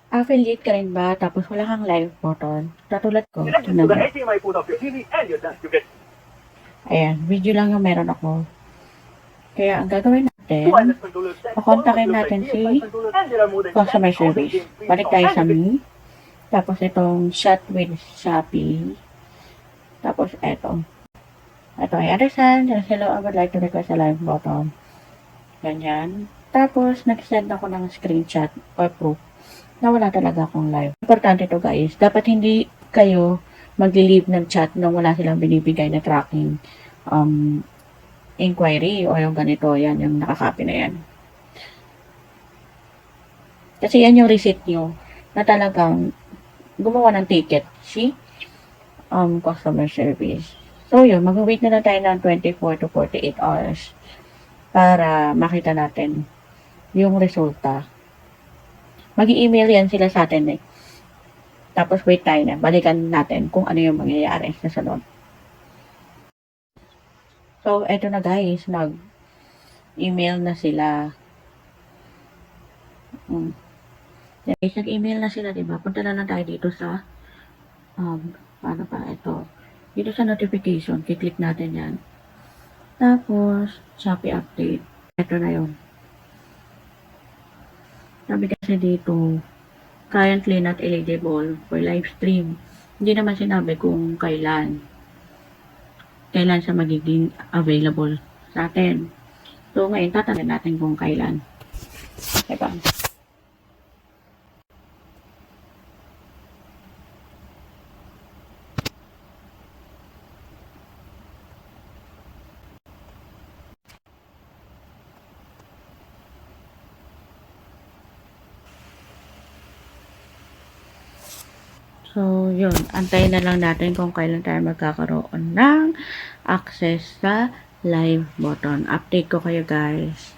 Affiliate ka rin ba? Tapos wala kang live button. Katulad ko. Tingnan mo. Ayan, video lang yung meron ako. Kaya ang gagawin natin, pakontakin natin si customer service. Balik tayo sa me. Tapos itong chat with Shopee. Tapos eto. Ito ay understand. Hello, I would like to request a live button. Ganyan. Tapos, nag-send ako ng screenshot or proof na wala talaga akong live. Importante to guys. Dapat hindi kayo mag-leave ng chat nang wala silang binibigay na tracking inquiry o yung ganito. Yan, yung nakakopy na yan. Kasi yan yung receipt nyo na talagang gumawa ng ticket. See? Customer service. So, yun. Mag-wait na lang tayo ng 24 to 48 hours para makita natin yung resulta. Mag-i-email yan sila sa atin eh. Tapos wait tayo na. Balikan natin kung ano yung mangyayari sa sunod. So, eto na guys. Nag-email na sila. Guys, nag-email na sila, diba? Punta na lang tayo dito sa paano pa ito. Dito sa notification, kiklik natin yan. Tapos, Shopee update. Ito na yun. Sabi kasi dito, currently not eligible for live stream. Hindi naman sinabi kung kailan siya magiging available sa atin. So, ngayon, tatanungin natin kung kailan. Diba? So, yun. Antayin na lang natin kung kailan tayo magkakaroon ng access sa live button. Update ko kayo guys.